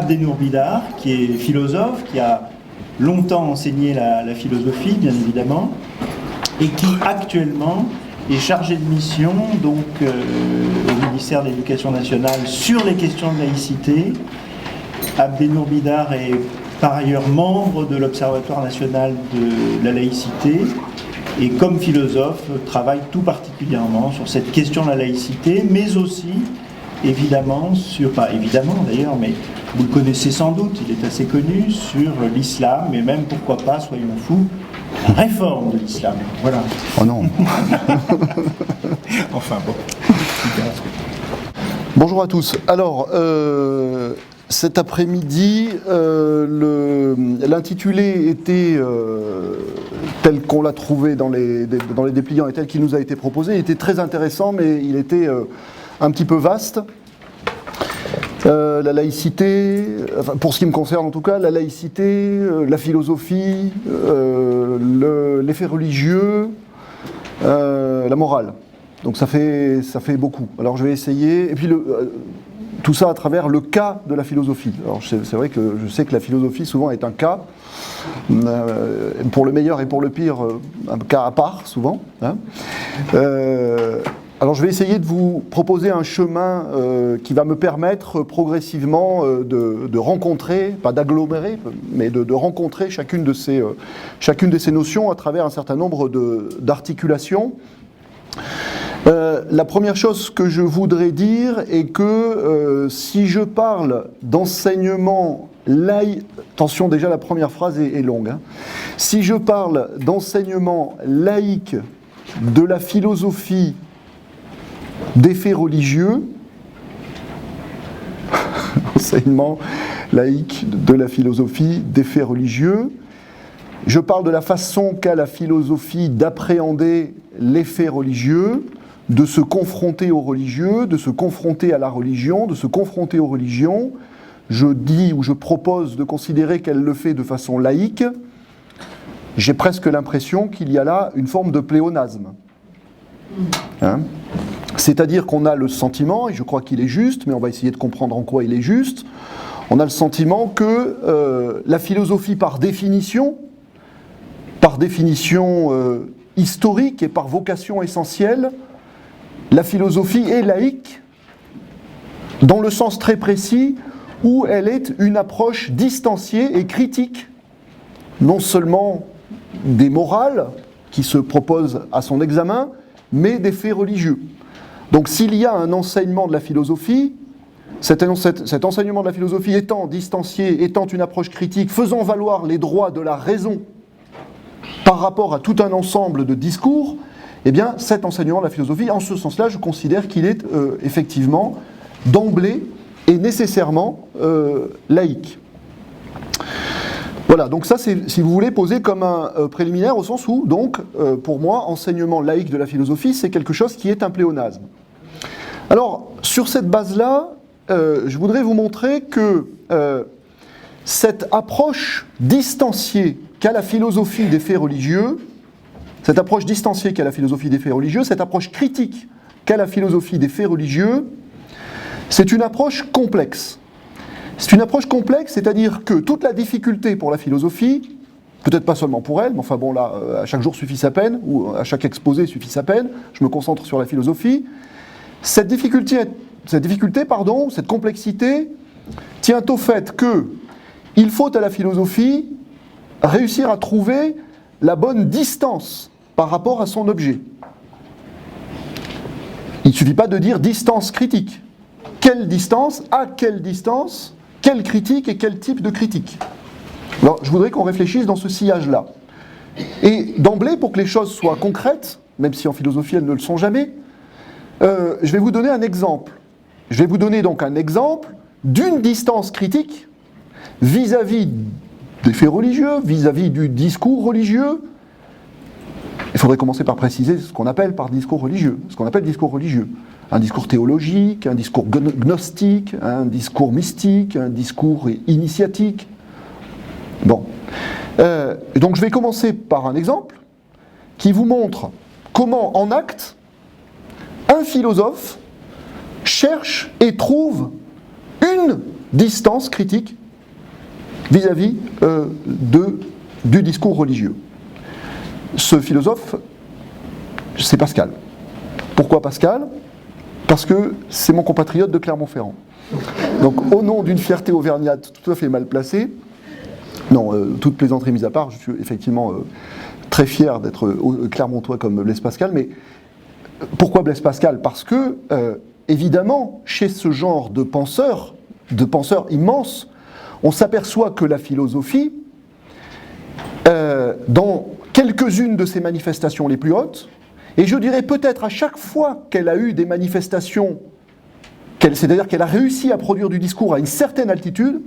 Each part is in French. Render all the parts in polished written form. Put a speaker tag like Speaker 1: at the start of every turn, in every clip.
Speaker 1: Abdenour Bidar, qui est philosophe, qui a longtemps enseigné la philosophie, bien évidemment, et qui actuellement est chargé de mission donc, au ministère de l'Éducation nationale sur les questions de laïcité. Abdenour Bidar est par ailleurs membre de l'Observatoire national de la laïcité et comme philosophe travaille tout particulièrement sur cette question de la laïcité, mais aussi évidemment pas évidemment d'ailleurs, mais vous le connaissez sans doute, il est assez connu sur l'islam, et même pourquoi pas, soyons fous, la réforme de l'islam. Voilà.
Speaker 2: Oh non.
Speaker 1: Enfin bon.
Speaker 2: Bonjour à tous. Alors, cet après-midi, l'intitulé était tel qu'on l'a trouvé dans les dépliants et tel qu'il nous a été proposé. Il était très intéressant, mais il était un petit peu vaste. La laïcité, enfin, pour ce qui me concerne en tout cas, la laïcité, la philosophie, les faits religieux, la morale. Donc ça fait beaucoup. Alors je vais essayer, et puis tout ça à travers le cas de la philosophie. Alors c'est vrai que je sais que la philosophie souvent est un cas, pour le meilleur et pour le pire, un cas à part souvent. Hein. Alors je vais essayer de vous proposer un chemin qui va me permettre progressivement de rencontrer, pas d'agglomérer, mais de rencontrer chacune de ces notions à travers un certain nombre d'articulations. La première chose que je voudrais dire est que si je parle d'enseignement laïque, attention déjà la première phrase est longue, hein. Si je parle d'enseignement laïque de la philosophie des faits religieux, enseignement laïque de la philosophie des faits religieux, je parle de la façon qu'a la philosophie d'appréhender les faits religieux, de se confronter aux religieux, de se confronter à la religion, de se confronter aux religions. Je dis ou je propose de considérer qu'elle le fait de façon laïque. J'ai presque l'impression qu'il y a là une forme de pléonasme. Hein ? C'est-à-dire qu'on a le sentiment, et je crois qu'il est juste, mais on va essayer de comprendre en quoi il est juste, on a le sentiment que la philosophie par définition historique et par vocation essentielle, la philosophie est laïque dans le sens très précis où elle est une approche distanciée et critique, non seulement des morales qui se proposent à son examen, mais des faits religieux. Donc s'il y a un enseignement de la philosophie, cet enseignement de la philosophie étant distancié, étant une approche critique, faisant valoir les droits de la raison par rapport à tout un ensemble de discours, eh bien cet enseignement de la philosophie, en ce sens-là, je considère qu'il est effectivement d'emblée et nécessairement laïque. Voilà, donc ça c'est, si vous voulez, posé comme un préliminaire au sens où, donc, pour moi, enseignement laïque de la philosophie, c'est quelque chose qui est un pléonasme. Alors, sur cette base-là, je voudrais vous montrer que cette approche distanciée qu'a la philosophie des faits religieux, cette approche distanciée qu'a la philosophie des faits religieux, cette approche critique qu'a la philosophie des faits religieux, c'est une approche complexe. C'est une approche complexe, c'est-à-dire que toute la difficulté pour la philosophie, peut-être pas seulement pour elle, mais enfin bon là, à chaque jour suffit sa peine, ou à chaque exposé suffit sa peine, je me concentre sur la philosophie, cette complexité tient au fait qu'il faut à la philosophie réussir à trouver la bonne distance par rapport à son objet. Il ne suffit pas de dire distance critique. Quelle distance ? À quelle distance ? Quelle critique et quel type de critique ? Alors, je voudrais qu'on réfléchisse dans ce sillage-là. Et d'emblée, pour que les choses soient concrètes, même si en philosophie elles ne le sont jamais, je vais vous donner un exemple. Je vais vous donner donc un exemple d'une distance critique vis-à-vis des faits religieux, vis-à-vis du discours religieux. Il faudrait commencer par préciser ce qu'on appelle par discours religieux, ce qu'on appelle discours religieux. Un discours théologique, un discours gnostique, un discours mystique, un discours initiatique. Bon. Donc je vais commencer par un exemple qui vous montre comment, en acte, un philosophe cherche et trouve une distance critique vis-à-vis du discours religieux. Ce philosophe, c'est Pascal. Pourquoi Pascal ? Parce que c'est mon compatriote de Clermont-Ferrand. Donc, au nom d'une fierté auvergnate tout à fait mal placée, non, toute plaisanterie mise à part, je suis effectivement très fier d'être clermontois comme Blaise Pascal, mais pourquoi Blaise Pascal ? Parce que, évidemment, chez ce genre de penseurs immenses, on s'aperçoit que la philosophie, dans quelques-unes de ses manifestations les plus hautes, et je dirais peut-être à chaque fois qu'elle a eu des manifestations, c'est-à-dire qu'elle a réussi à produire du discours à une certaine altitude,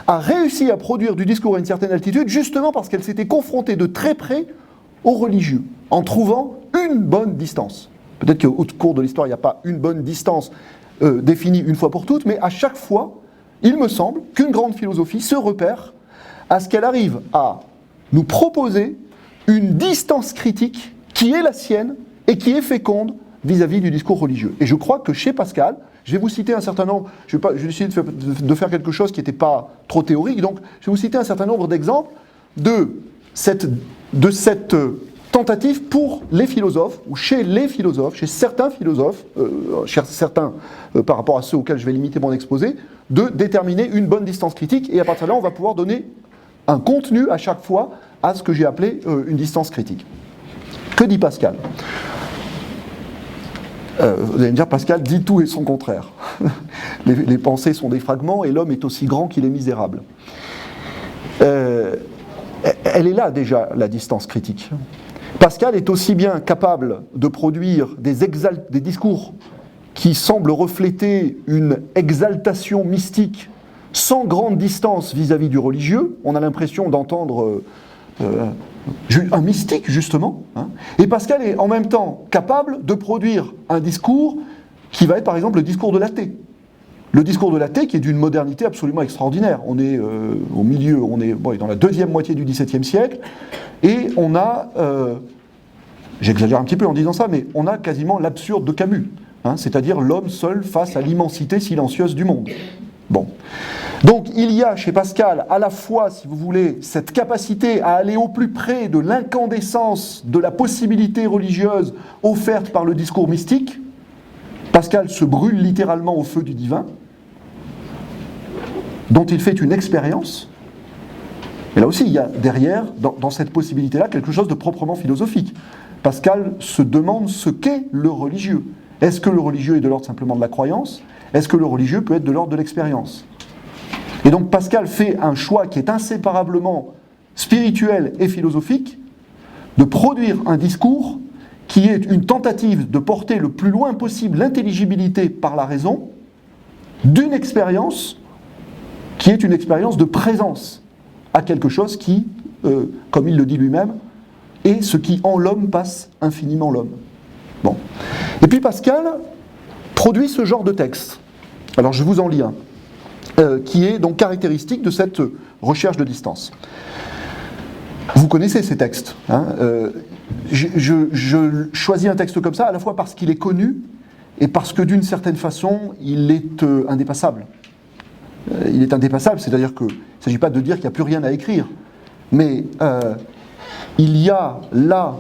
Speaker 2: a réussi à produire du discours à une certaine altitude justement parce qu'elle s'était confrontée de très près aux religieux, en trouvant une bonne distance. Peut-être qu'au cours de l'histoire, il n'y a pas une bonne distance définie une fois pour toutes, mais à chaque fois, il me semble qu'une grande philosophie se repère à ce qu'elle arrive à nous proposer une distance critique qui est la sienne et qui est féconde vis-à-vis du discours religieux. Et je crois que chez Pascal, je vais vous citer un certain nombre, je vais essayer de faire quelque chose qui n'était pas trop théorique, donc je vais vous citer un certain nombre d'exemples de cette tentative pour les philosophes, ou chez les philosophes, chez certains philosophes, par rapport à ceux auxquels je vais limiter mon exposé, de déterminer une bonne distance critique, et à partir de là, on va pouvoir donner un contenu à chaque fois à ce que j'ai appelé une distance critique. Que dit Pascal ? Vous allez me dire, Pascal dit tout et son contraire. Les pensées sont des fragments et l'homme est aussi grand qu'il est misérable. Elle est là déjà, la distance critique. Pascal est aussi bien capable de produire des discours qui semblent refléter une exaltation mystique sans grande distance vis-à-vis du religieux. On a l'impression d'entendre un mystique, justement. Et Pascal est en même temps capable de produire un discours qui va être, par exemple, le discours de l'athée. Le discours de l'athée qui est d'une modernité absolument extraordinaire. On est au milieu, on est dans la deuxième moitié du XVIIe siècle, et on a, j'exagère un petit peu en disant ça, mais on a quasiment l'absurde de Camus, c'est-à-dire l'homme seul face à l'immensité silencieuse du monde. Bon. Donc il y a chez Pascal à la fois, si vous voulez, cette capacité à aller au plus près de l'incandescence de la possibilité religieuse offerte par le discours mystique. Pascal se brûle littéralement au feu du divin, dont il fait une expérience. Et là aussi, il y a derrière, dans cette possibilité-là, quelque chose de proprement philosophique. Pascal se demande ce qu'est le religieux. Est-ce que le religieux est de l'ordre simplement de la croyance ? Est-ce que le religieux peut être de l'ordre de l'expérience ? Et donc Pascal fait un choix qui est inséparablement spirituel et philosophique, de produire un discours qui est une tentative de porter le plus loin possible l'intelligibilité par la raison d'une expérience qui est une expérience de présence à quelque chose qui, comme il le dit lui-même, est ce qui en l'homme passe infiniment l'homme. Bon. Et puis Pascal produit ce genre de texte. Alors je vous en lis un, qui est donc caractéristique de cette recherche de distance. Vous connaissez ces textes. Je choisis un texte comme ça, à la fois parce qu'il est connu, et parce que d'une certaine façon, il est indépassable. Il est indépassable, c'est-à-dire qu'il ne s'agit pas de dire qu'il n'y a plus rien à écrire, mais il y a là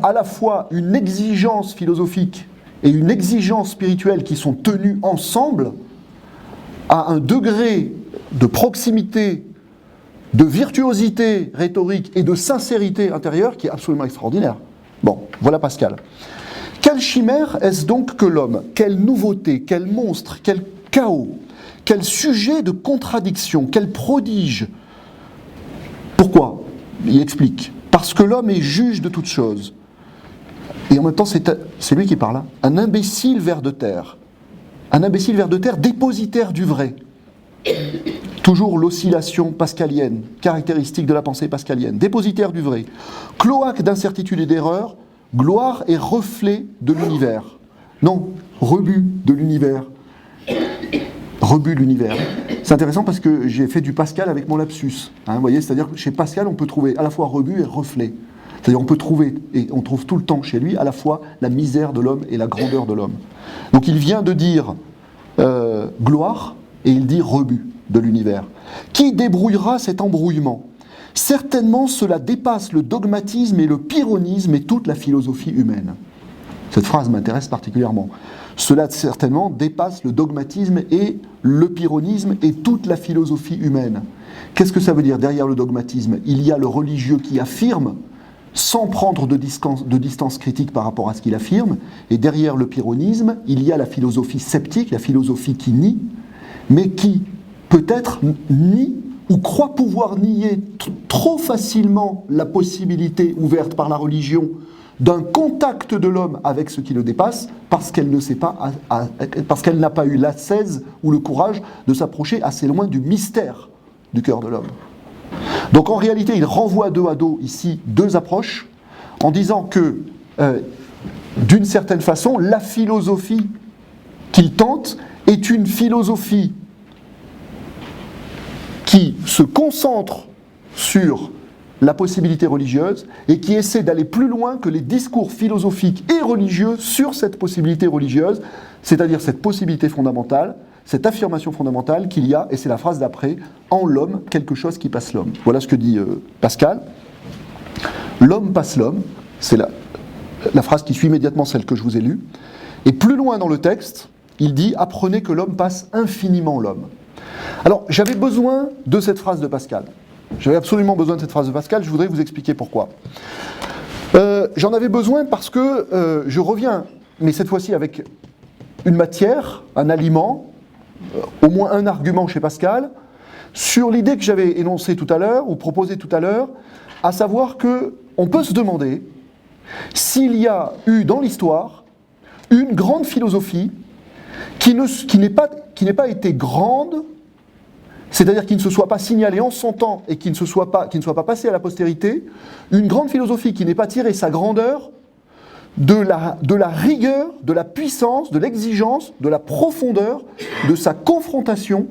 Speaker 2: à la fois une exigence philosophique et une exigence spirituelle qui sont tenues ensemble à un degré de proximité, de virtuosité rhétorique et de sincérité intérieure qui est absolument extraordinaire. Bon, voilà Pascal. Quelle chimère est-ce donc que l'homme ? Quelle nouveauté, quel monstre, quel chaos, quel sujet de contradiction, quel prodige ? Pourquoi ? Il explique. Parce que l'homme est juge de toutes choses. Et en même temps, c'est lui qui parle. Un imbécile ver de terre. Un imbécile ver de terre, dépositaire du vrai. Toujours l'oscillation pascalienne, caractéristique de la pensée pascalienne. Dépositaire du vrai. Cloaque d'incertitude et d'erreur, gloire et reflet de l'univers. Non, rebut de l'univers. Rebut de l'univers. C'est intéressant parce que j'ai fait du Pascal avec mon lapsus. Vous voyez, c'est-à-dire que chez Pascal, on peut trouver à la fois rebut et reflet. C'est-à-dire on peut trouver, et on trouve tout le temps chez lui, à la fois la misère de l'homme et la grandeur de l'homme. Donc il vient de dire gloire, et il dit rebut. de l'univers. Qui débrouillera cet embrouillement? Certainement cela dépasse le dogmatisme et le pyrrhonisme et toute la philosophie humaine. Cette phrase m'intéresse particulièrement. Cela certainement dépasse le dogmatisme et le pyrrhonisme et toute la philosophie humaine. Qu'est-ce que ça veut dire derrière le dogmatisme? Il y a le religieux qui affirme, sans prendre de distance critique par rapport à ce qu'il affirme, et derrière le pyrrhonisme, il y a la philosophie sceptique, la philosophie qui nie, mais qui peut-être nie ou croit pouvoir nier trop facilement la possibilité ouverte par la religion d'un contact de l'homme avec ce qui le dépasse, parce qu'elle ne sait pas, parce qu'elle n'a pas eu l'ascèse ou le courage de s'approcher assez loin du mystère du cœur de l'homme. Donc en réalité, il renvoie dos à dos ici deux approches, en disant que, d'une certaine façon, la philosophie qu'il tente est une philosophie qui se concentre sur la possibilité religieuse et qui essaie d'aller plus loin que les discours philosophiques et religieux sur cette possibilité religieuse, c'est-à-dire cette possibilité fondamentale, cette affirmation fondamentale qu'il y a, et c'est la phrase d'après, en l'homme, quelque chose qui passe l'homme. Voilà ce que dit Pascal. L'homme passe l'homme, c'est la phrase qui suit immédiatement celle que je vous ai lue. Et plus loin dans le texte, il dit « Apprenez que l'homme passe infiniment l'homme ». Alors, j'avais besoin de cette phrase de Pascal. J'avais absolument besoin de cette phrase de Pascal, je voudrais vous expliquer pourquoi. J'en avais besoin parce que je reviens, mais cette fois-ci avec une matière, un aliment, au moins un argument chez Pascal, sur l'idée que j'avais énoncée tout à l'heure, ou proposée tout à l'heure, à savoir qu'on peut se demander s'il y a eu dans l'histoire une grande philosophie qui n'ait pas été grande, c'est-à-dire qui ne se soit pas signalée en son temps et qui ne soit pas passée à la postérité, une grande philosophie qui n'ait pas tiré sa grandeur de la rigueur, de la puissance, de l'exigence, de la profondeur, de sa confrontation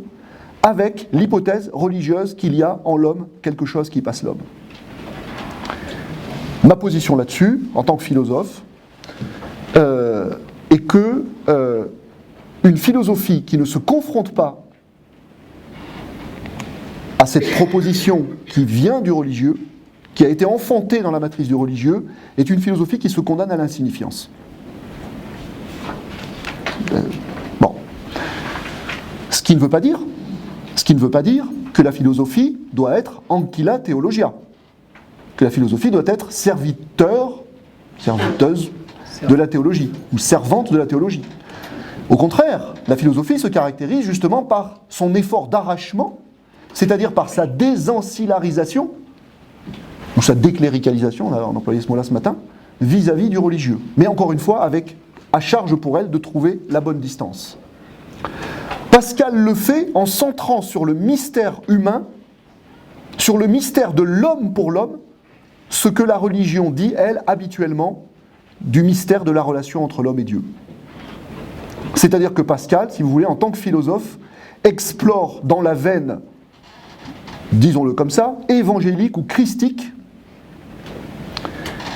Speaker 2: avec l'hypothèse religieuse qu'il y a en l'homme quelque chose qui passe l'homme. Ma position là-dessus, en tant que philosophe, est que une philosophie qui ne se confronte pas à cette proposition qui vient du religieux, qui a été enfantée dans la matrice du religieux, est une philosophie qui se condamne à l'insignifiance. Bon. Ce qui ne veut pas dire que la philosophie doit être ancilla theologia, que la philosophie doit être serviteuse de la théologie, ou servante de la théologie. Au contraire, la philosophie se caractérise justement par son effort d'arrachement, c'est-à-dire par sa désancillarisation, ou sa décléricalisation, on a employé ce mot-là ce matin, vis-à-vis du religieux. Mais encore une fois, avec à charge pour elle de trouver la bonne distance. Pascal le fait en centrant sur le mystère humain, sur le mystère de l'homme pour l'homme, ce que la religion dit, elle, habituellement, du mystère de la relation entre l'homme et Dieu. C'est-à-dire que Pascal, si vous voulez, en tant que philosophe, explore dans la veine, disons-le comme ça, évangélique ou christique,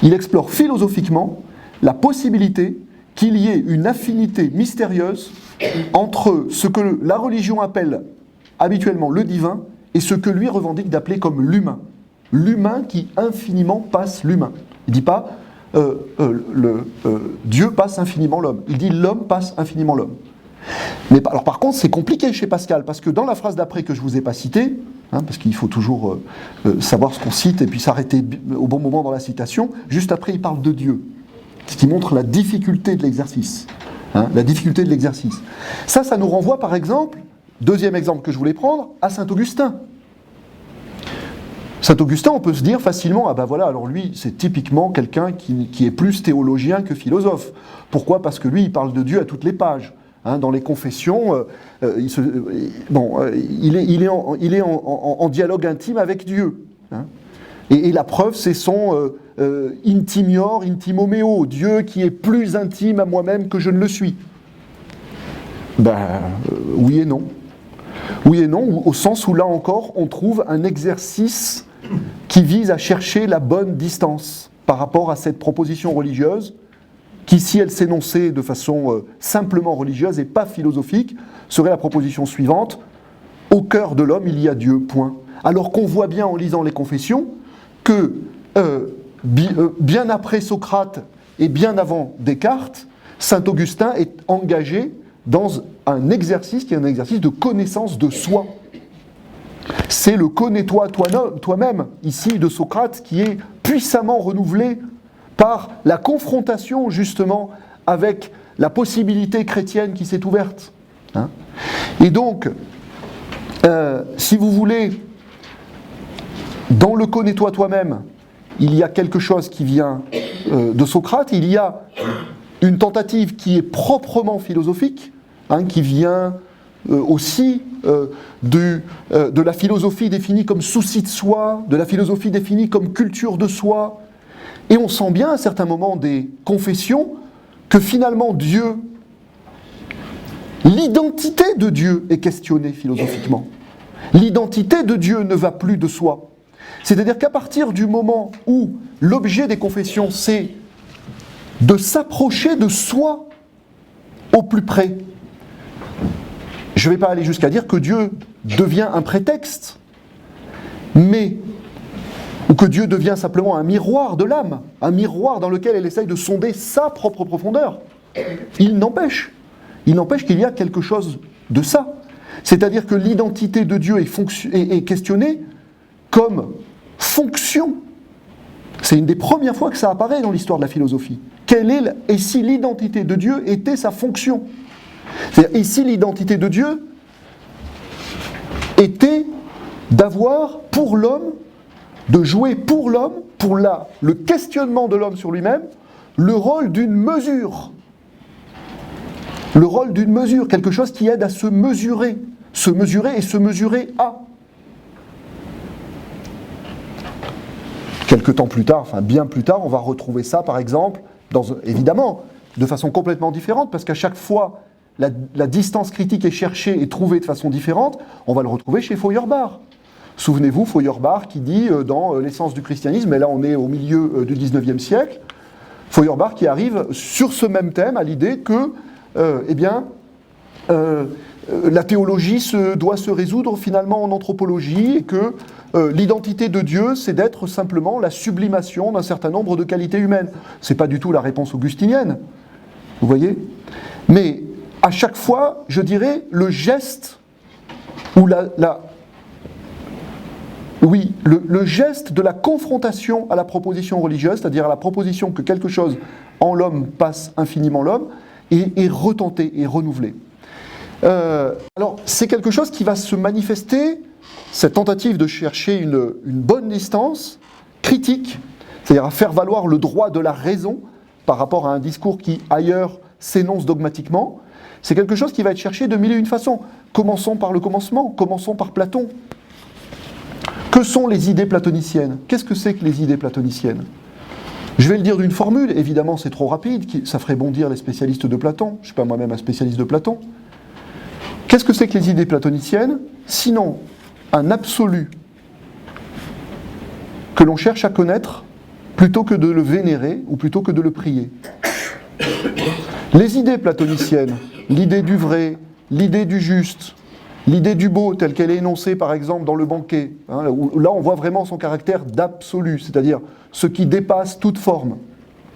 Speaker 2: il explore philosophiquement la possibilité qu'il y ait une affinité mystérieuse entre ce que la religion appelle habituellement le divin et ce que lui revendique d'appeler comme l'humain. L'humain qui infiniment passe l'humain. Il ne dit pas Dieu passe infiniment l'homme. Il dit l'homme passe infiniment l'homme. Mais alors par contre, c'est compliqué chez Pascal, parce que dans la phrase d'après que je ne vous ai pas citée, parce qu'il faut toujours savoir ce qu'on cite et puis s'arrêter au bon moment dans la citation, juste après il parle de Dieu, ce qui montre la difficulté de l'exercice. La difficulté de l'exercice. Ça nous renvoie par exemple, deuxième exemple que je voulais prendre, à Saint Augustin. Saint Augustin, on peut se dire facilement, ah ben voilà, alors lui, c'est typiquement quelqu'un qui est plus théologien que philosophe. Pourquoi ? Parce que lui, il parle de Dieu à toutes les pages. Dans les confessions, il est en dialogue intime avec Dieu. Et la preuve, c'est son intimior, intimo meo, Dieu qui est plus intime à moi-même que je ne le suis. Oui et non. Oui et non, au sens où là encore, on trouve un exercice qui vise à chercher la bonne distance par rapport à cette proposition religieuse, qui, si elle s'énonçait de façon simplement religieuse et pas philosophique, serait la proposition suivante. au cœur de l'homme, il y a Dieu, point. Alors qu'on voit bien en lisant les confessions que bien après Socrate et bien avant Descartes, saint Augustin est engagé dans un exercice qui est un exercice de connaissance de soi. C'est le connais-toi toi-même, ici, de Socrate, qui est puissamment renouvelé par la confrontation, justement, avec la possibilité chrétienne qui s'est ouverte. Hein. Et donc, si vous voulez, dans le connais-toi toi-même, il y a quelque chose qui vient de Socrate, il y a une tentative qui est proprement philosophique, hein, qui vient aussi de la philosophie définie comme souci de soi, de la philosophie définie comme culture de soi. Et on sent bien à certains moments des confessions que finalement Dieu, l'identité de Dieu est questionnée philosophiquement. L'identité de Dieu ne va plus de soi. C'est-à-dire qu'à partir du moment où l'objet des confessions, c'est de s'approcher de soi au plus près, je ne vais pas aller jusqu'à dire que Dieu devient un prétexte, ou que Dieu devient simplement un miroir de l'âme, un miroir dans lequel elle essaye de sonder sa propre profondeur. Il n'empêche qu'il y a quelque chose de ça. C'est-à-dire que l'identité de Dieu est questionnée comme fonction. C'est une des premières fois que ça apparaît dans l'histoire de la philosophie. Et si l'identité de Dieu était sa fonction ? C'est-à-dire, et si l'identité de Dieu était d'avoir pour l'homme, de jouer pour l'homme, pour le questionnement de l'homme sur lui-même, le rôle d'une mesure. Le rôle d'une mesure, quelque chose qui aide à se mesurer et se mesurer à. Quelque temps plus tard, enfin bien plus tard, on va retrouver ça par exemple, évidemment, de façon complètement différente, parce qu'à chaque fois, la distance critique est cherchée et trouvée de façon différente, on va le retrouver chez Feuerbach. Souvenez-vous, Feuerbach qui dit dans l'essence du christianisme, et là on est au milieu du 19e siècle, Feuerbach qui arrive sur ce même thème à l'idée que, la théologie doit se résoudre finalement en anthropologie et que l'identité de Dieu, c'est d'être simplement la sublimation d'un certain nombre de qualités humaines. C'est pas du tout la réponse augustinienne, vous voyez ? Mais à chaque fois, je dirais, le geste ou le geste de la confrontation à la proposition religieuse, c'est-à-dire à la proposition que quelque chose en l'homme passe infiniment l'homme, est retenté et renouvelé. Alors, c'est quelque chose qui va se manifester, cette tentative de chercher une bonne distance critique, c'est-à-dire à faire valoir le droit de la raison par rapport à un discours qui, ailleurs, s'énonce dogmatiquement. C'est quelque chose qui va être cherché de mille et une façons. Commençons par le commencement, commençons par Platon. Que sont les idées platoniciennes ? Qu'est-ce que c'est que les idées platoniciennes ? Je vais le dire d'une formule, évidemment c'est trop rapide, ça ferait bondir les spécialistes de Platon. Je ne suis pas moi-même un spécialiste de Platon. Qu'est-ce que c'est que les idées platoniciennes ? Sinon, un absolu que l'on cherche à connaître plutôt que de le vénérer ou plutôt que de le prier. Les idées platoniciennes, l'idée du vrai, l'idée du juste, l'idée du beau telle qu'elle est énoncée par exemple dans le banquet, hein, où là on voit vraiment son caractère d'absolu, c'est-à-dire ce qui dépasse toute forme,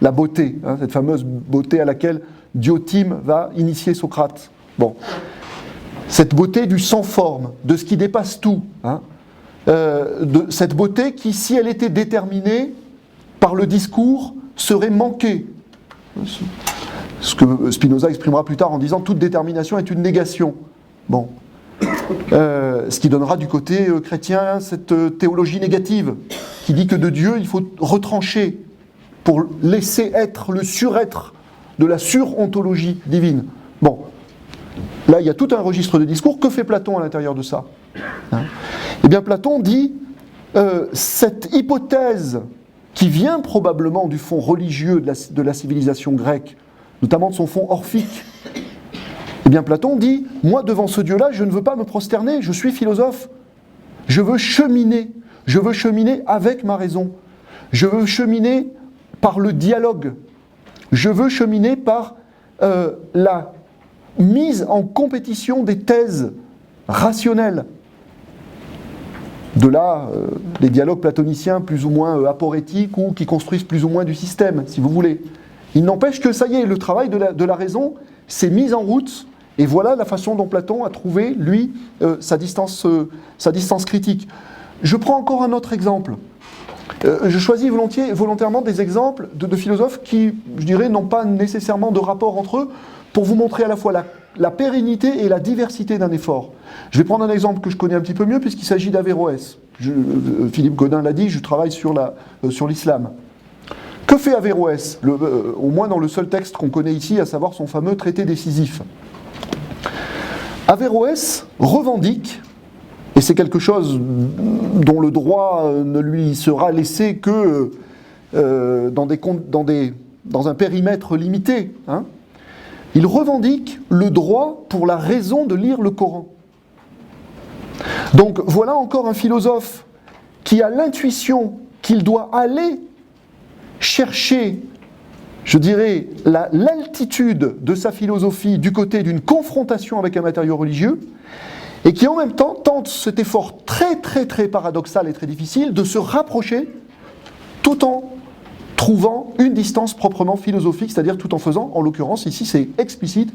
Speaker 2: la beauté, hein, cette fameuse beauté à laquelle Diotime va initier Socrate. Bon. Cette beauté du sans forme, de ce qui dépasse tout, hein, de cette beauté qui, si elle était déterminée par le discours, serait manquée. Ce que Spinoza exprimera plus tard en disant « toute détermination est une négation ». Bon. Ce qui donnera du côté chrétien cette théologie négative qui dit que de Dieu il faut retrancher pour laisser être le surêtre de la surontologie divine. Bon, là il y a tout un registre de discours. Que fait Platon à l'intérieur de ça, hein ? Eh bien Platon dit cette hypothèse qui vient probablement du fond religieux de la civilisation grecque, notamment de son fond orphique. Eh bien Platon dit, moi devant ce Dieu-là, je ne veux pas me prosterner, je suis philosophe. Je veux cheminer avec ma raison. Je veux cheminer par le dialogue. Je veux cheminer par la mise en compétition des thèses rationnelles De là, les dialogues platoniciens plus ou moins aporétiques ou qui construisent plus ou moins du système, si vous voulez. Il n'empêche que ça y est, le travail de la raison s'est mis en route, et voilà la façon dont Platon a trouvé, lui, sa distance critique. Je prends encore un autre exemple. Je choisis volontairement des exemples de philosophes qui, je dirais, n'ont pas nécessairement de rapport entre eux, pour vous montrer à la fois la pérennité et la diversité d'un effort. Je vais prendre un exemple que je connais un petit peu mieux, puisqu'il s'agit d'Averroès. Philippe Godin l'a dit, je travaille sur l'islam. Que fait Averroès, au moins dans le seul texte qu'on connaît ici, à savoir son fameux traité décisif? Averroès revendique, et c'est quelque chose dont le droit ne lui sera laissé que dans un périmètre limité, hein. Il revendique le droit pour la raison de lire le Coran. Donc voilà encore un philosophe qui a l'intuition qu'il doit aller chercher, je dirais, l'altitude de sa philosophie du côté d'une confrontation avec un matériau religieux, et qui en même temps tente cet effort très très très paradoxal et très difficile de se rapprocher tout en trouvant une distance proprement philosophique, c'est-à-dire tout en faisant, en l'occurrence ici c'est explicite,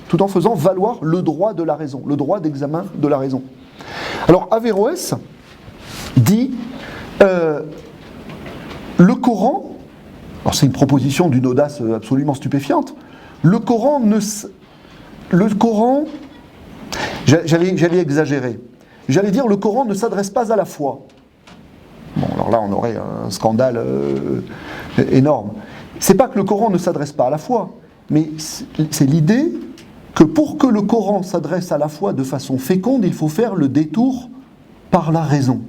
Speaker 2: tout en faisant valoir le droit de la raison, le droit d'examen de la raison. Alors Averroès dit le Coran, alors c'est une proposition d'une audace absolument stupéfiante, le Coran, j'allais exagérer, j'allais dire le Coran ne s'adresse pas à la foi. Bon, alors là, on aurait un scandale énorme. C'est pas que le Coran ne s'adresse pas à la foi, mais c'est l'idée que pour que le Coran s'adresse à la foi de façon féconde, il faut faire le détour par la raison.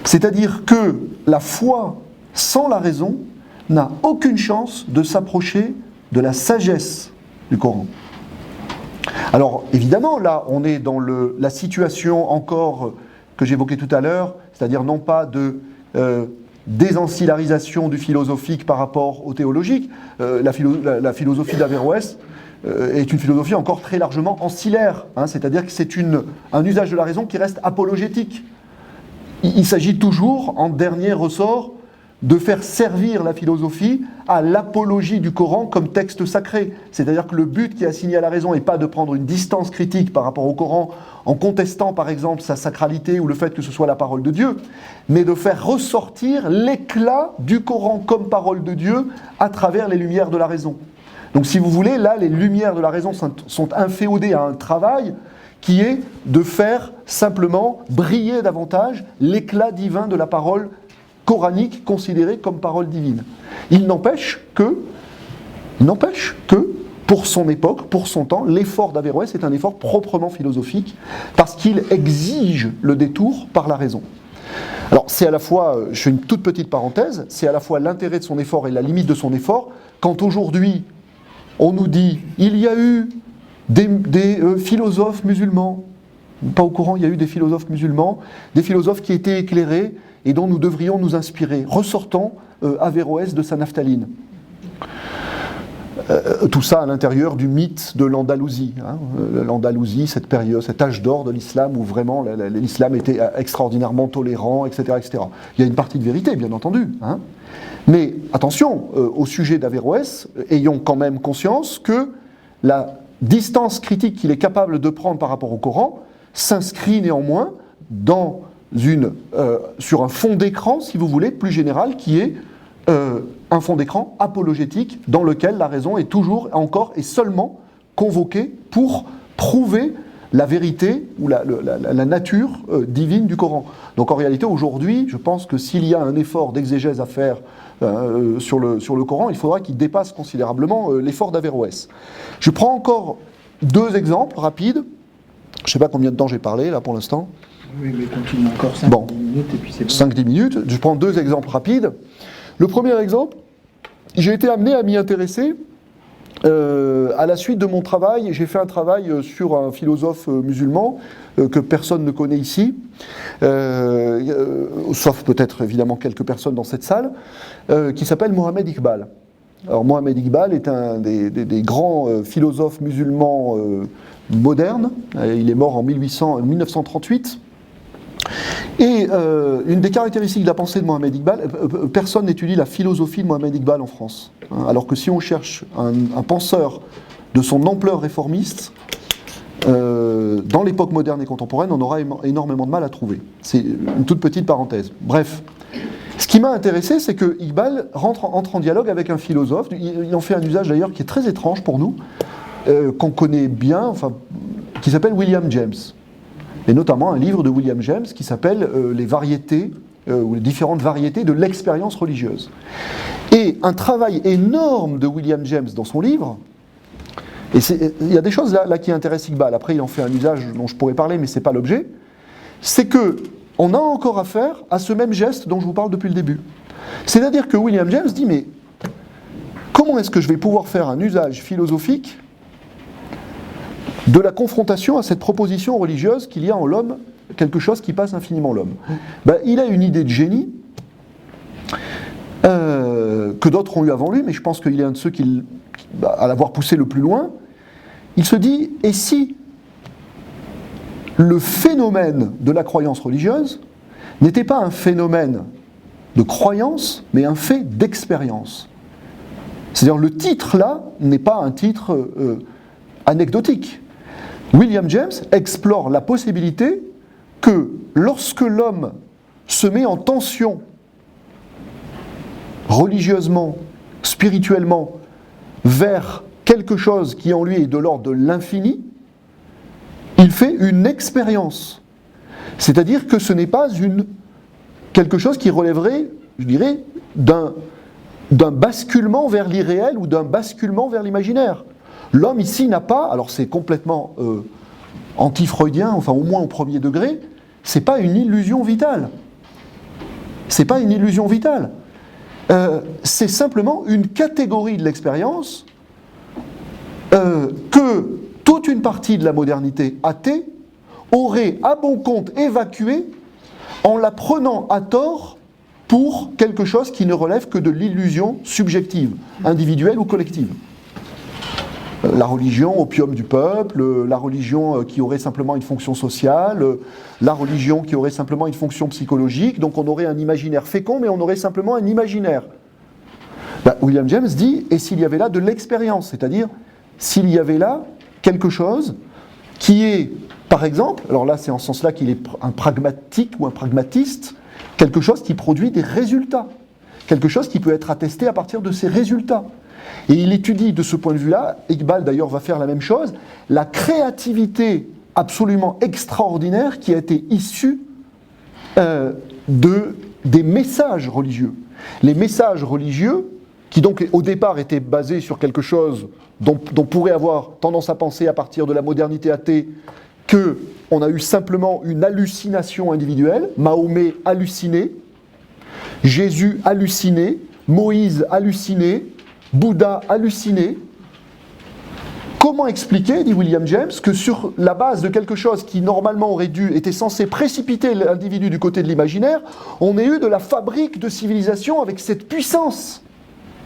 Speaker 2: C'est-à-dire que la foi sans la raison n'a aucune chance de s'approcher de la sagesse du Coran. Alors, évidemment, là, on est dans la situation encore que j'évoquais tout à l'heure, c'est-à-dire non pas de désancillarisation du philosophique par rapport au théologique. La philosophie d'Averroès est une philosophie encore très largement ancillaire, hein, c'est-à-dire que c'est un usage de la raison qui reste apologétique. Il s'agit toujours, en dernier ressort, de faire servir la philosophie à l'apologie du Coran comme texte sacré. C'est-à-dire que le but qui est assigné à la raison n'est pas de prendre une distance critique par rapport au Coran en contestant par exemple sa sacralité ou le fait que ce soit la parole de Dieu, mais de faire ressortir l'éclat du Coran comme parole de Dieu à travers les lumières de la raison. Donc si vous voulez, là les lumières de la raison sont inféodées à un travail qui est de faire simplement briller davantage l'éclat divin de la parole coranique considérée comme parole divine. Il n'empêche que, pour son époque, pour son temps, l'effort d'Averroès est un effort proprement philosophique, parce qu'il exige le détour par la raison. Alors c'est à la fois, je fais une toute petite parenthèse, c'est à la fois l'intérêt de son effort et la limite de son effort, quand aujourd'hui on nous dit, il y a eu des philosophes musulmans, pas au courant, il y a eu des philosophes musulmans, des philosophes qui étaient éclairés, et dont nous devrions nous inspirer. Ressortons Averroès de sa naphtaline. Tout ça à l'intérieur du mythe de l'Andalousie. Hein. L'Andalousie, cette période, cet âge d'or de l'islam où vraiment l'islam était extraordinairement tolérant, etc., etc. Il y a une partie de vérité, bien entendu. Hein. Mais attention, au sujet d'Averroès, ayons quand même conscience que la distance critique qu'il est capable de prendre par rapport au Coran s'inscrit néanmoins sur un fond d'écran, si vous voulez, plus général, qui est un fond d'écran apologétique dans lequel la raison est toujours, encore et seulement convoquée pour prouver la vérité ou la nature divine du Coran. Donc en réalité, aujourd'hui, je pense que s'il y a un effort d'exégèse à faire sur le Coran, il faudra qu'il dépasse considérablement l'effort d'Averroès. Je prends encore deux exemples rapides. Je ne sais pas combien de temps j'ai parlé, là, pour l'instant.
Speaker 1: Oui, mais continue encore 5-10 minutes et puis c'est bon.
Speaker 2: 5-10 minutes. Je prends deux exemples rapides. Le premier exemple, j'ai été amené à m'y intéresser à la suite de mon travail. J'ai fait un travail sur un philosophe musulman que personne ne connaît ici, sauf peut-être évidemment quelques personnes dans cette salle, qui s'appelle Mohamed Iqbal. Alors Mohamed Iqbal est un des grands philosophes musulmans modernes. Il est mort en 1938. Et une des caractéristiques de la pensée de Mohamed Iqbal, personne n'étudie la philosophie de Mohamed Iqbal en France. Hein, alors que si on cherche un penseur de son ampleur réformiste, dans l'époque moderne et contemporaine, on aura énormément de mal à trouver. C'est une toute petite parenthèse. Bref, ce qui m'a intéressé, c'est que Iqbal entre en dialogue avec un philosophe. Il en fait un usage d'ailleurs qui est très étrange pour nous, qu'on connaît bien, enfin, qui s'appelle William James. Et notamment un livre de William James qui s'appelle Les variétés, ou les différentes variétés de l'expérience religieuse. Et un travail énorme de William James dans son livre, et il y a des choses là qui intéressent Iqbal, après il en fait un usage dont je pourrais parler, mais ce n'est pas l'objet, c'est qu'on a encore affaire à ce même geste dont je vous parle depuis le début. C'est-à-dire que William James dit, mais comment est-ce que je vais pouvoir faire un usage philosophique de la confrontation à cette proposition religieuse qu'il y a en l'homme quelque chose qui passe infiniment l'homme? Il a une idée de génie que d'autres ont eu avant lui, mais je pense qu'il est un de ceux à l'avoir poussé le plus loin. Il se dit, et si le phénomène de la croyance religieuse n'était pas un phénomène de croyance, mais un fait d'expérience? C'est-à-dire le titre là n'est pas un titre anecdotique. William James explore la possibilité que lorsque l'homme se met en tension religieusement, spirituellement, vers quelque chose qui en lui est de l'ordre de l'infini, il fait une expérience. C'est-à-dire que ce n'est pas quelque chose qui relèverait, je dirais, d'un basculement vers l'irréel ou d'un basculement vers l'imaginaire. L'homme ici n'a pas, alors c'est complètement anti-freudien, enfin au moins au premier degré, c'est pas une illusion vitale. C'est pas une illusion vitale. C'est simplement une catégorie de l'expérience que toute une partie de la modernité athée aurait à bon compte évacuée en la prenant à tort pour quelque chose qui ne relève que de l'illusion subjective, individuelle ou collective. La religion, opium du peuple, la religion qui aurait simplement une fonction sociale, la religion qui aurait simplement une fonction psychologique, donc on aurait un imaginaire fécond, mais on aurait simplement un imaginaire. William James dit, et s'il y avait là de l'expérience, c'est-à-dire s'il y avait là quelque chose qui est, par exemple, alors là c'est en ce sens-là qu'il est un pragmatique ou un pragmatiste, quelque chose qui produit des résultats, quelque chose qui peut être attesté à partir de ces résultats. Et il étudie de ce point de vue-là, Iqbal d'ailleurs va faire la même chose, la créativité absolument extraordinaire qui a été issue des messages religieux. Les messages religieux, qui donc au départ étaient basés sur quelque chose dont pourrait avoir tendance à penser à partir de la modernité athée qu'on a eu simplement une hallucination individuelle, Mahomet halluciné, Jésus halluciné, Moïse halluciné, Bouddha halluciné. Comment expliquer, dit William James, que sur la base de quelque chose qui normalement était censé précipiter l'individu du côté de l'imaginaire, on ait eu de la fabrique de civilisation avec cette puissance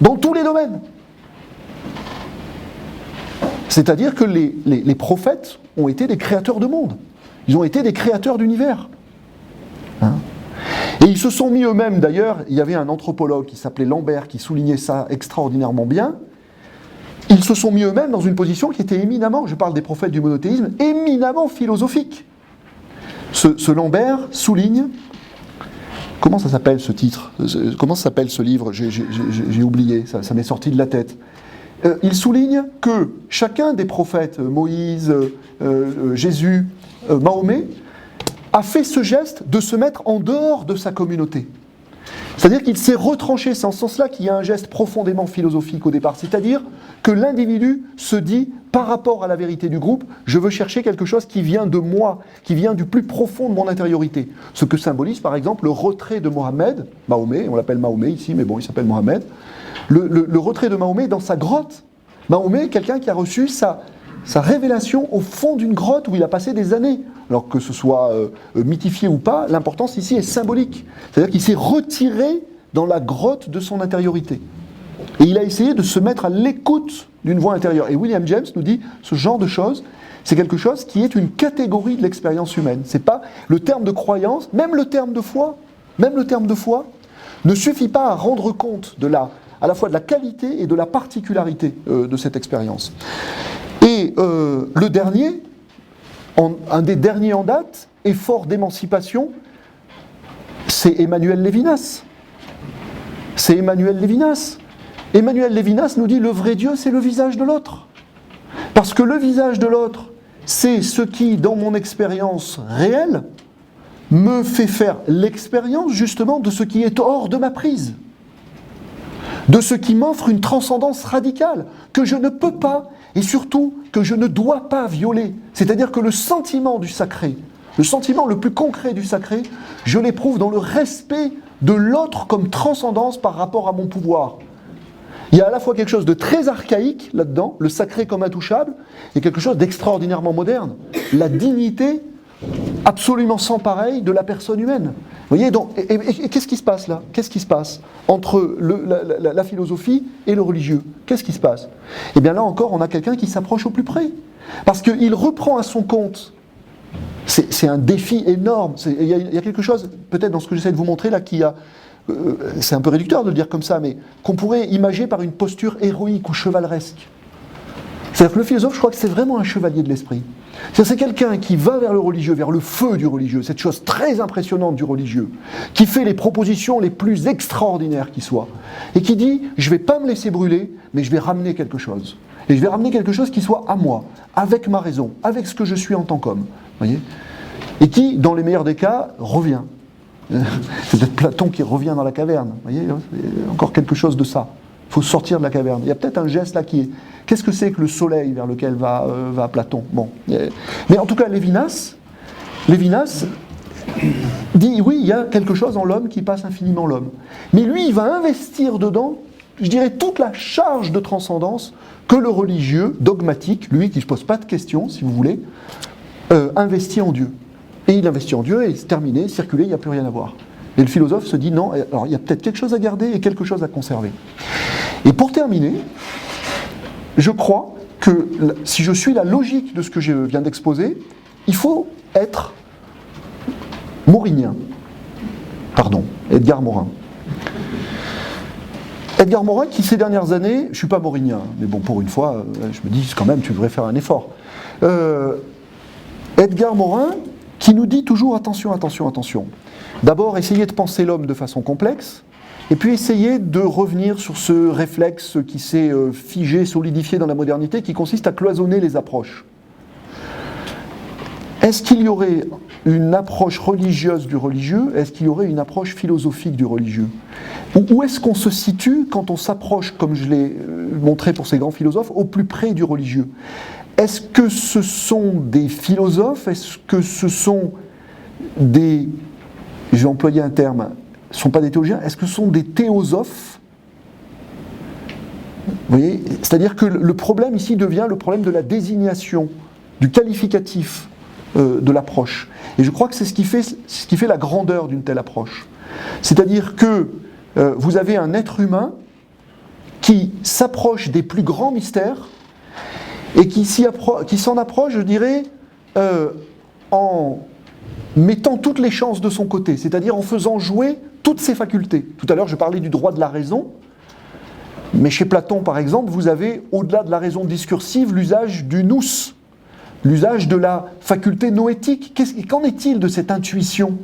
Speaker 2: dans tous les domaines? C'est-à-dire que les prophètes ont été des créateurs de monde. Ils ont été des créateurs d'univers. Et ils se sont mis eux-mêmes, d'ailleurs, il y avait un anthropologue qui s'appelait Lambert qui soulignait ça extraordinairement bien, ils se sont mis eux-mêmes dans une position qui était éminemment, je parle des prophètes du monothéisme, éminemment philosophique. Ce Lambert souligne, comment ça s'appelle ce titre? Comment ça s'appelle ce livre? J'ai oublié, ça m'est sorti de la tête. Il souligne que chacun des prophètes, Moïse, Jésus, Mahomet, a fait ce geste de se mettre en dehors de sa communauté. C'est-à-dire qu'il s'est retranché, c'est en ce sens-là qu'il y a un geste profondément philosophique au départ, c'est-à-dire que l'individu se dit, par rapport à la vérité du groupe, je veux chercher quelque chose qui vient de moi, qui vient du plus profond de mon intériorité. Ce que symbolise par exemple le retrait de Mahomet, on l'appelle Mahomet ici, mais bon, il s'appelle Mohamed, le retrait de Mahomet dans sa grotte. Mahomet, quelqu'un qui a reçu sa révélation au fond d'une grotte où il a passé des années. Alors que ce soit mythifié ou pas, l'importance ici est symbolique. C'est-à-dire qu'il s'est retiré dans la grotte de son intériorité. Et il a essayé de se mettre à l'écoute d'une voix intérieure. Et William James nous dit, ce genre de choses, c'est quelque chose qui est une catégorie de l'expérience humaine. C'est pas le terme de croyance, même le terme de foi, ne suffit pas à rendre compte à la fois de la qualité et de la particularité de cette expérience. Et le dernier, un des derniers en date, effort d'émancipation, c'est Emmanuel Levinas. Emmanuel Levinas nous dit le vrai Dieu, c'est le visage de l'autre. Parce que le visage de l'autre, c'est ce qui, dans mon expérience réelle, me fait faire l'expérience justement de ce qui est hors de ma prise. De ce qui m'offre une transcendance radicale, que je ne peux pas, et surtout que je ne dois pas violer. C'est-à-dire que le sentiment du sacré, le sentiment le plus concret du sacré, je l'éprouve dans le respect de l'autre comme transcendance par rapport à mon pouvoir. Il y a à la fois quelque chose de très archaïque là-dedans, le sacré comme intouchable, et quelque chose d'extraordinairement moderne, la dignité absolument sans pareil de la personne humaine. Vous voyez, donc, et qu'est-ce qui se passe là ? Qu'est-ce qui se passe entre la philosophie et le religieux ? Qu'est-ce qui se passe ? Eh bien là encore, on a quelqu'un qui s'approche au plus près. Parce qu'il reprend à son compte. C'est un défi énorme. Il y a quelque chose, peut-être dans ce que j'essaie de vous montrer là, qui a... c'est un peu réducteur de le dire comme ça, mais qu'on pourrait imager par une posture héroïque ou chevaleresque. C'est-à-dire que le philosophe, je crois que c'est vraiment un chevalier de l'esprit. C'est quelqu'un qui va vers le religieux, vers le feu du religieux, cette chose très impressionnante du religieux, qui fait les propositions les plus extraordinaires qui soient, et qui dit, je ne vais pas me laisser brûler, mais je vais ramener quelque chose. Et je vais ramener quelque chose qui soit à moi, avec ma raison, avec ce que je suis en tant qu'homme. Voyez ? Et qui, dans les meilleurs des cas, revient. C'est peut-être Platon qui revient dans la caverne. Voyez ? Encore quelque chose de ça. Il faut sortir de la caverne. Il y a peut-être un geste là qui est... Qu'est-ce que c'est que le soleil vers lequel va Platon ? Bon. Mais en tout cas, Lévinas dit, oui, il y a quelque chose en l'homme qui passe infiniment l'homme. Mais lui, il va investir dedans, je dirais, toute la charge de transcendance que le religieux, dogmatique, lui qui ne se pose pas de questions, si vous voulez, investit en Dieu. Et il investit en Dieu et c'est terminé, circulé, il n'y a plus rien à voir. Et le philosophe se dit, non, alors il y a peut-être quelque chose à garder et quelque chose à conserver. Et pour terminer, je crois que si je suis la logique de ce que je viens d'exposer, il faut être maurinien. Pardon, Edgar Morin. Edgar Morin qui ces dernières années, je ne suis pas maurinien, mais bon pour une fois, je me dis quand même tu devrais faire un effort. Edgar Morin qui nous dit toujours attention, attention, attention. D'abord essayez de penser l'homme de façon complexe, et puis essayer de revenir sur ce réflexe qui s'est figé, solidifié dans la modernité, qui consiste à cloisonner les approches. Est-ce qu'il y aurait une approche religieuse du religieux ? Est-ce qu'il y aurait une approche philosophique du religieux ? Où est-ce qu'on se situe quand on s'approche, comme je l'ai montré pour ces grands philosophes, au plus près du religieux ? Est-ce que ce sont des philosophes ? Est-ce que ce sont des... Je vais employer un terme... Ce ne sont pas des théologiens, est-ce que ce sont des théosophes ? Vous voyez ? C'est-à-dire que le problème ici devient le problème de la désignation, du qualificatif de l'approche. Et je crois que c'est ce qui fait la grandeur d'une telle approche. C'est-à-dire que vous avez un être humain qui s'approche des plus grands mystères et qui s'en approche, je dirais, en mettant toutes les chances de son côté, c'est-à-dire en faisant jouer toutes ses facultés. Tout à l'heure, je parlais du droit de la raison, mais chez Platon, par exemple, vous avez, au-delà de la raison discursive, l'usage du nous, l'usage de la faculté noétique. Qu'en est-il de cette intuition ?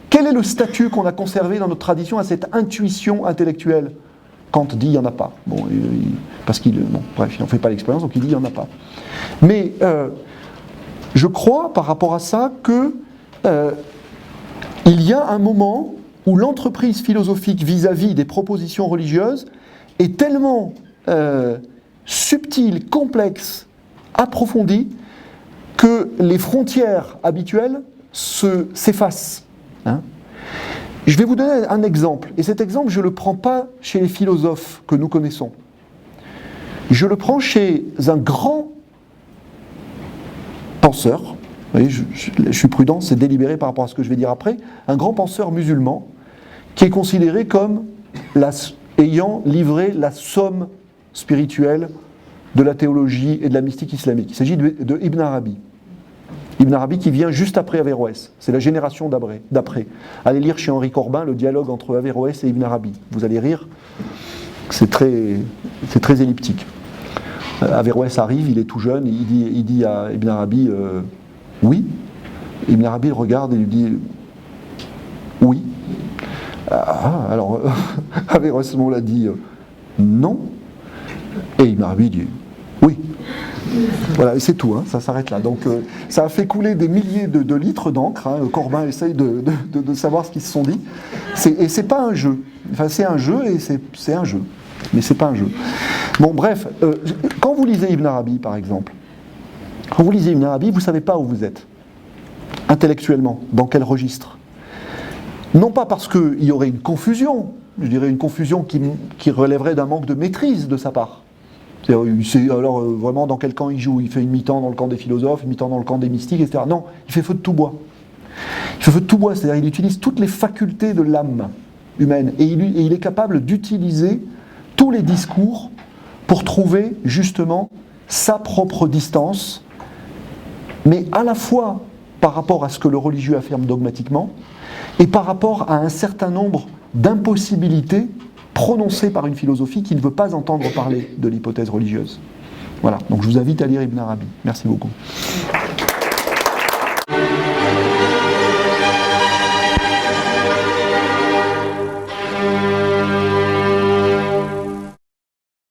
Speaker 2: Quel est le statut qu'on a conservé dans notre tradition à cette intuition intellectuelle ? Kant dit il n'y en a pas. Bon, parce qu'il n'en fait pas l'expérience, donc il dit il n'y en a pas. Mais je crois, par rapport à ça, que il y a un moment où l'entreprise philosophique vis-à-vis des propositions religieuses est tellement subtile, complexe, approfondie, que les frontières habituelles s'effacent. Hein ? Je vais vous donner un exemple, et cet exemple, je ne le prends pas chez les philosophes que nous connaissons. Je le prends chez un grand penseur, vous voyez, je suis prudent, c'est délibéré par rapport à ce que je vais dire après, un grand penseur musulman qui est considéré comme ayant livré la somme spirituelle de la théologie et de la mystique islamique. Il s'agit de Ibn Arabi. Ibn Arabi qui vient juste après Averroès. C'est la génération d'après. Allez lire chez Henri Corbin le dialogue entre Averroès et Ibn Arabi. Vous allez rire, c'est très elliptique. Averroès arrive, il est tout jeune, il dit à Ibn Arabi oui. Ibn Arabi le regarde et lui dit oui. Alors Averroès l'a dit non. Et Ibn Arabi dit oui. Voilà, et c'est tout, hein, ça s'arrête là. Donc ça a fait couler des milliers de litres d'encre. Hein. Corbin essaye de savoir ce qu'ils se sont dit. Et c'est pas un jeu. Enfin, c'est un jeu et c'est un jeu. Mais c'est pas un jeu. Bon, bref, quand vous lisez Ibn Arabi, par exemple, quand vous lisez Ibn Arabi, vous ne savez pas où vous êtes, intellectuellement, dans quel registre. Non pas parce qu'il y aurait une confusion, je dirais une confusion qui relèverait d'un manque de maîtrise de sa part. Alors vraiment dans quel camp il joue, il fait une mi-temps dans le camp des philosophes, une mi-temps dans le camp des mystiques, etc. Non, il fait feu de tout bois. Il fait feu de tout bois, c'est-à-dire il utilise toutes les facultés de l'âme humaine et il est capable d'utiliser tous les discours pour trouver justement sa propre distance, mais à la fois par rapport à ce que le religieux affirme dogmatiquement et par rapport à un certain nombre d'impossibilités prononcées par une philosophie qui ne veut pas entendre parler de l'hypothèse religieuse. Voilà, donc je vous invite à lire Ibn Arabi. Merci beaucoup.